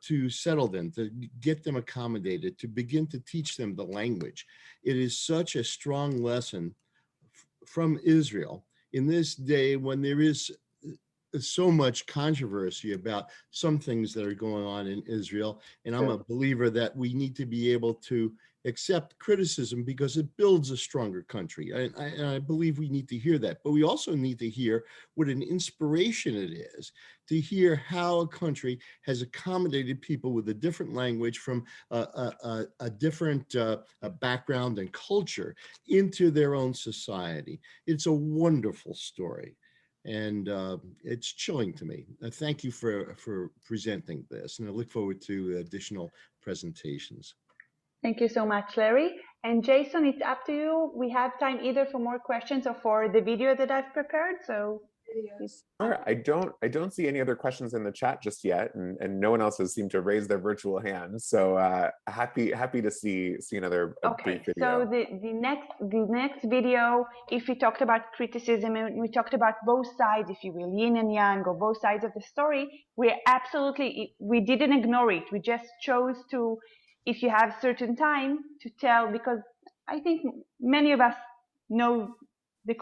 to settle them, to get them accommodated, to begin to teach them the language. It is such a strong lesson from Israel in this day when there is so much controversy about some things that are going on in Israel. And I'm a believer that we need to be able to accept criticism because it builds a stronger country. And I believe we need to hear that. But we also need to hear what an inspiration it is to hear how a country has accommodated people with a different language from a different background and culture into their own society. It's a wonderful story. And it's chilling to me. Thank you for presenting this, and I look forward to additional presentations. Thank you so much, Larry. And Jason, it's up to you. We have time either for more questions or for the video that I've prepared. So Sure. I don't see any other questions in the chat just yet, and no one else has seemed to raise their virtual hands. So happy to see another brief video. So the next video, if we talked about criticism and we talked about both sides, if you will, yin and yang, or both sides of the story, we didn't ignore it. We just chose to, if you have certain time to tell, because I think many of us know the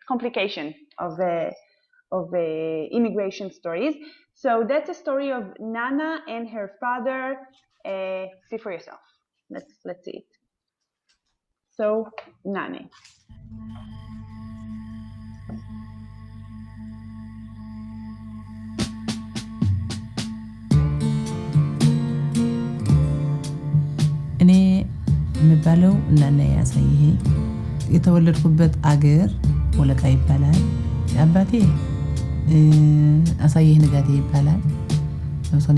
complication of the immigration stories. So that's a story of Nana and her father. See for yourself. Let's see it. So Nana. እኔ የምባለው እናና ያሳይሄ የተወለድኩበት አገር ወለቃ ይባላል። አባቴ አሳይህ ንጋቴ ይባላል። ለምሳሌ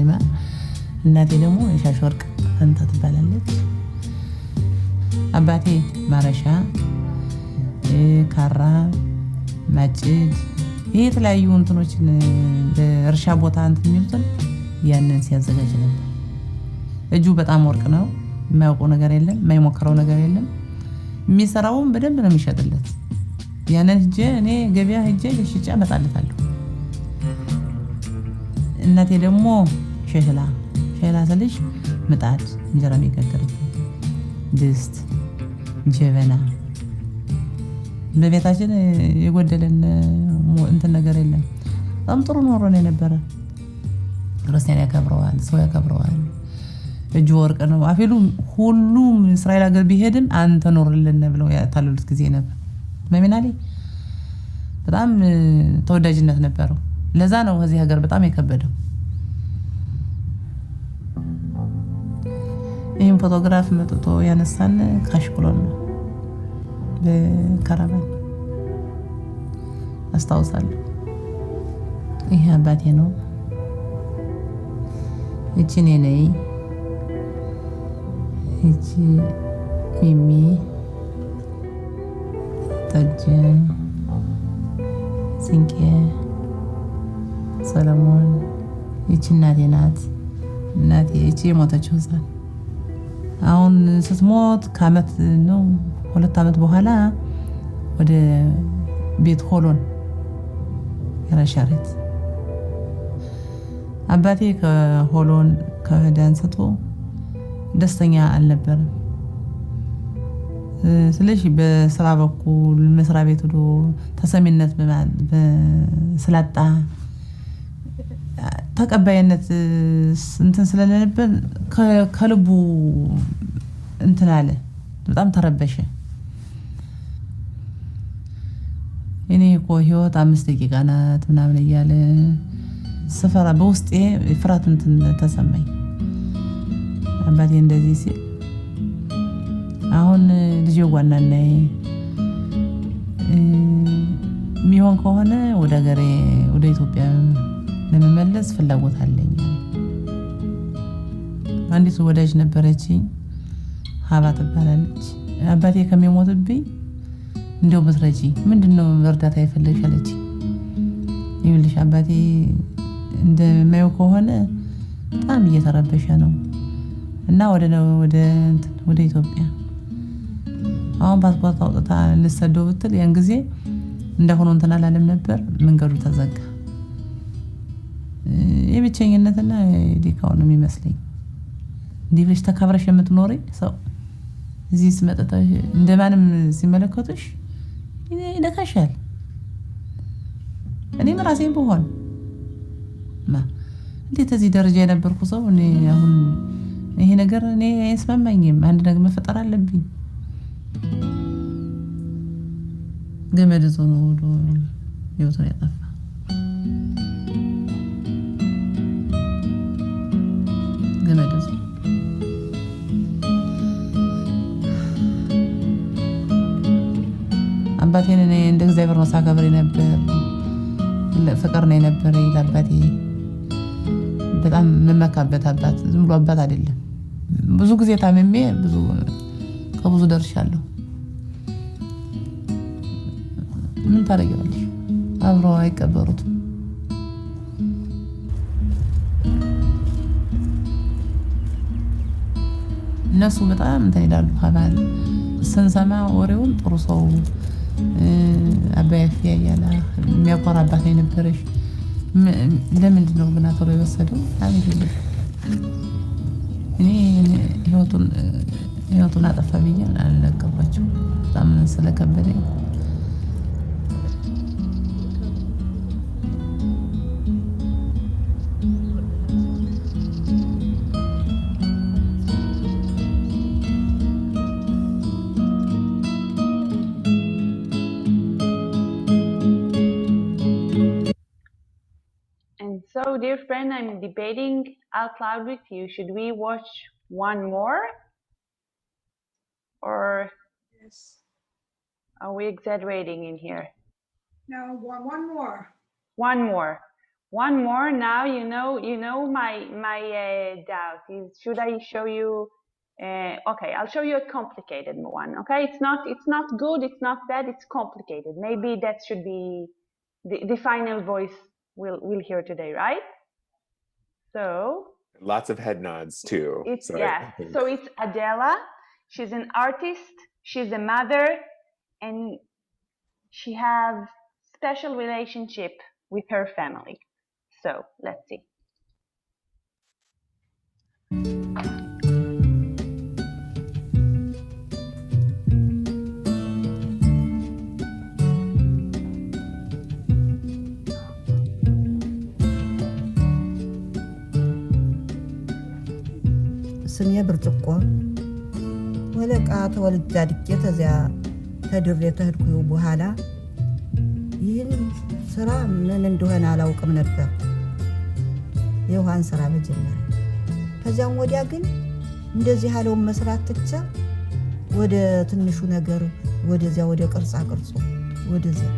እናቴ ደግሞ የሻሽ ወርቅ ፈንታ ትባላለች። አባቴ ማረሻ፣ ካራ፣ ማጭድ የተለያዩ እንትኖችን በእርሻ ቦታ እንትን የሚሉትን ያንን ሲያዘጋጅ ነበር። እጁ በጣም ወርቅ ነው። የማያውቀው ነገር የለም፣ የማይሞክረው ነገር የለም። የሚሰራውን በደንብ ነው የሚሸጥለት። ያንን እኔ ገበያ ሄጄ ለሽጫ አመጣለታለሁ። እናቴ ደግሞ ሸህላ ስልሽ ምጣድ፣ እንጀራ የሚጋገርበት ድስት፣ ጀበና፣ በቤታችን የጎደለን እንትን ነገር የለም። በጣም ጥሩ ኖሮ ነው የነበረ። ክርስቲያን ያከብረዋል፣ ሰው ያከብረዋል። እጁ ወርቅ ነው። አፌሉ ሁሉም እስራኤል ሀገር ቢሄድም አንተ ኖርልን ብለው ያታለሉት ጊዜ ነበር። በሚናሊ በጣም ተወዳጅነት ነበረው። ለዛ ነው እዚህ ሀገር በጣም የከበደው። ይህም ፎቶግራፍ መጥቶ ያነሳን ካሽክሎን ነው በካራቫን አስታውሳለሁ። ይሄ አባቴ ነው። እቺ እኔ ነኝ። እቺ ሚሚ ጠጅ ስንቄ ሰለሞን እቺ እናቴ ናት። እናቴ እቺ የሞተችው ሕፃን አሁን ስትሞት ከዓመት ነው 2 ዓመት በኋላ ወደ ቤት ሆሎን ያረሻረት አባቴ ከሆሎን ከሄደን ሰጥቶ ደስተኛ አልነበረም። ስለዚህ በስራ በኩል መስሪያ ቤት ሄዶ ተሰሚነት ስላጣ ተቀባይነት እንትን ስለነበር ከልቡ እንትን አለ። በጣም ተረበሸ። እኔ እኮ ህይወት 5 ደቂቃ ናት ምናምን እያለ ስፈራ በውስጤ ፍርሃት እንትን ተሰማኝ። አባቴ እንደዚህ ሲል አሁን ልጅ ጓናናይ ሚሆን ከሆነ ወደ ሀገሬ ወደ ኢትዮጵያ ለመመለስ ፍላጎት አለኝ። አንዲት ወዳጅ ነበረችኝ ሀባ ትባላለች። አባቴ ከሚሞትብኝ እንደው ብትረጂ ምንድነው እርዳታ ይፈልግሽ አለች። ይኸውልሽ አባቴ እንደማየው ከሆነ በጣም እየተረበሸ ነው እና ወደ ኢትዮጵያ አሁን ፓስፖርት አውጥታ ልሰደው ብትል ያን ጊዜ እንደሆነ እንትን አላለም ነበር። መንገዱ ተዘጋ። የብቸኝነትና ዲካው ነው የሚመስለኝ። እንዲህ ብለሽ ተካብረሽ የምትኖሪ ሰው እዚህ ስመጣ እንደማንም ሲመለከቱሽ ይነካሻል። እኔም ራሴን በሆን እንዴት እዚህ ደረጃ የነበርኩ ሰው እኔ አሁን ይሄ ነገር እኔ አይስማማኝም። አንድ ነገር መፈጠር አለብኝ። ገመድ ዞኖ ህይወቱን ያጠፋ ገመድ ዞ አባቴን እኔ እንደ እግዚአብሔር ነው ሳከብር ነበር። ፍቅር ነው ነበር ለአባቴ በጣም መመካበት አባት ዝም ብሎ አባት አይደለም። ብዙ ጊዜ ታመሜ ከብዙ ደርሻለሁ። ምን ታረጋለሽ? አብሮ አይቀበሩት። እነሱ በጣም እንትን ይላሉ። ሀባል ስንሰማ ወሬውን ጥሩ ሰው አባያፊ ያያላ የሚያቆራባት የነበረሽ ለምንድን ነው ግን አቶ የወሰደው? አይደለም እኔ ህይወቱን አጠፋ ብዬ አልለቀባቸው በጣም ስለከበደኝ So, dear friend, I'm debating out loud with you. Should we watch one more? Or yes. Are we exaggerating in here? No, one more. One more. One more. Now you know my doubt is should I show you? Okay, I'll show you a complicated one. Okay, it's not good. It's not bad. It's complicated. Maybe that should be the final voice we'll hear today, right? So lots of head nods too. So it's Adela. She's an artist. She's a mother, and she has special relationship with her family. So let's see. ስሜ ብርጭቆ ወለቃ ተወልጄ አድጌ ተዚያ ተድሬ ተሄድኩ በኋላ ይህን ስራ ምን እንደሆነ አላውቅም ነበር። የውሃን ስራ መጀመሪያ ከዚያም ወዲያ ግን እንደዚህ ያለውን መስራት ትቻ ወደ ትንሹ ነገር ወደዚያ ወደ ቅርጻ ቅርጹ ወደዚያ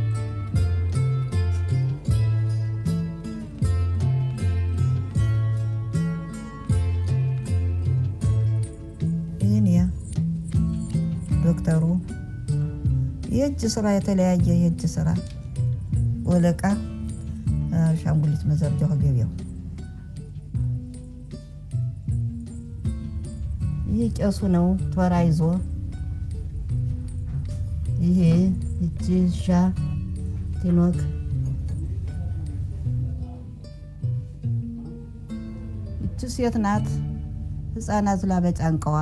የእጅ ስራ የተለያየ የእጅ ስራ ወለቃ ሻንጉሊት መዘርጃው ገበያው ይሄ ቄሱ ነው ቶራ ይዞ ይሄ እጅ ሻ ቲኖክ እቺ ሴት ናት ህፃን አዝላ በጫንቀዋ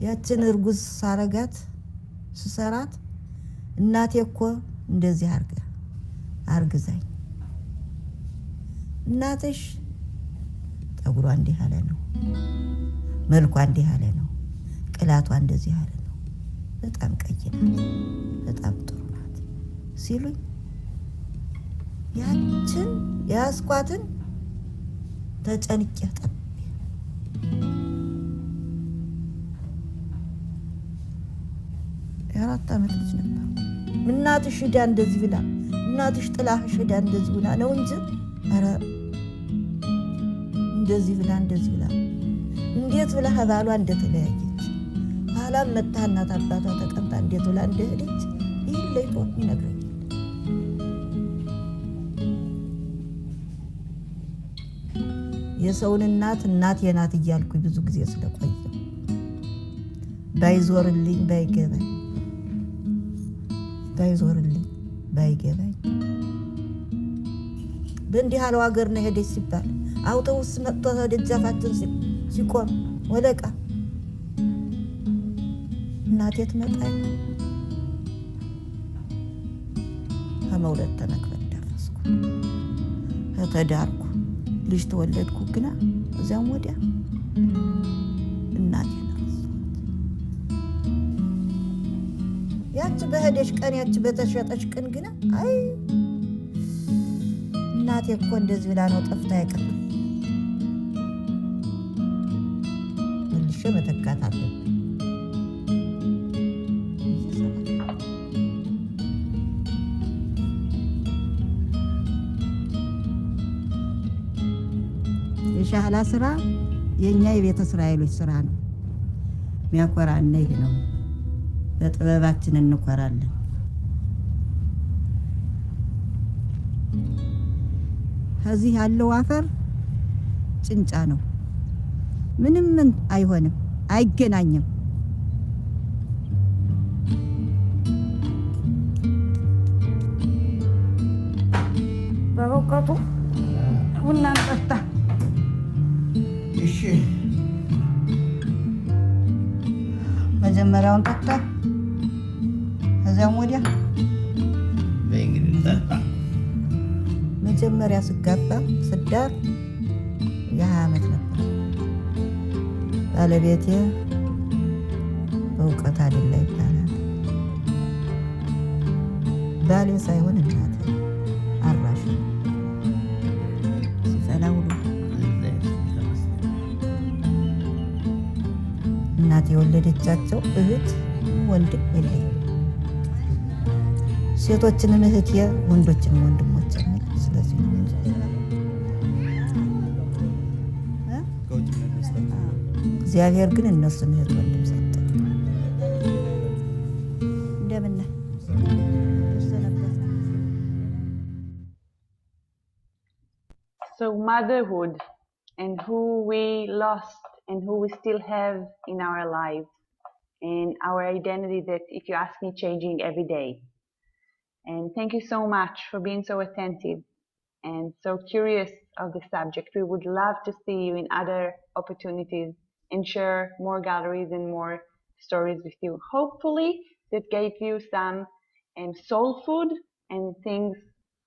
ያችን እርጉዝ ሳረጋት ስሰራት እናቴ እኮ እንደዚህ አርግዛኝ እናትሽ ጠጉሯ እንዲህ ያለ ነው መልኳ እንዲህ ያለ ነው ቅላቷ እንደዚህ ያለ ነው በጣም ቀይ ናት በጣም ጥሩ ናት ሲሉኝ ያችን ያስቋትን ተጨንቄ ጠብ የአራት ዓመት ልጅ ነበር እናትሽ ሄዳ እንደዚህ ብላ እናትሽ ጥላሽ ሄዳ እንደዚህ ብላ ነው እንጂ ኧረ እንደዚህ ብላ እንዴት ብላ ባሏ እንደተለያየች ኋላም መታ እናት አባቷ ተቀምጣ እንዴት ብላ እንደሄደች ይህ ለይቶ ይነግረኛል። የሰውን እናቴ ናት እያልኩ ብዙ ጊዜ ስለቆየሁ ባይዞርልኝ ባይገባኝ በእንዲህ ያለው ሀገር ነው ሄደች ሲባል አውቶቡስ መጥቶ ደጃፋችን ሲቆም ወለቃ እናቴ ትመጣኝ ከመውለድ ተነክበድ ደረስኩ ከተዳርኩ ልጅ ተወለድኩ ግና እዚያም ወዲያ እናቴ ያች በሄደች ቀን ያች በተሸጠች ቀን ግና አይ እናቴ እኮ እንደዚህ ብላ ነው ጠፍታ አይቀር መልሼ መተካት አለብኝ። የሻህላ ስራ የኛ የቤተ እስራኤሎች ስራ ነው። የሚያኮራን ይሄ ነው። በጥበባችን እንኮራለን። ከዚህ ያለው አፈር ጭንጫ ነው። ምንም አይሆንም፣ አይገናኝም። በወቀቱ ቡና እንጠጣ። እሺ መጀመሪያውን ጠጣ፣ ከዚያም ወዲያ በእንግዲህ ጠጣ። መጀመሪያ ስጋባ ስዳር የ20 ዓመት ነበር። ባለቤቴ በእውቀት አይደለ ይባላል። ባሌ ሳይሆን እናቴ አራሽ ሲፈላ ውሎ እናቴ የወለደቻቸው እህት ወንድም የለኝም። ሴቶችንም እህት ወንዶችንም ወንድሞች ነኝ። ስለዚህ ነው እግዚአብሔር ግን እነሱን እህት ወንድም ሰጠ። እንደምን ነህ? So motherhood and who we lost and who we still have in our lives and our identity that, if you ask me, changing every day. And thank you so much for being so attentive and so curious of the subject. We would love to see you in other opportunities and share more galleries and more stories with you. Hopefully that gave you some soul food and things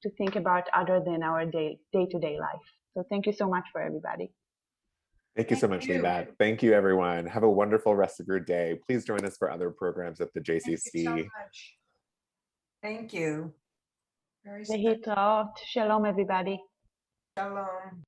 to think about other than our day-to-day life. So thank you so much for everybody. Thank you so much, Libad. Thank you, everyone. Have a wonderful rest of your day. Please join us for other programs at the JCC. Thank you so much. Thank you. Very Shalom, everybody. Shalom.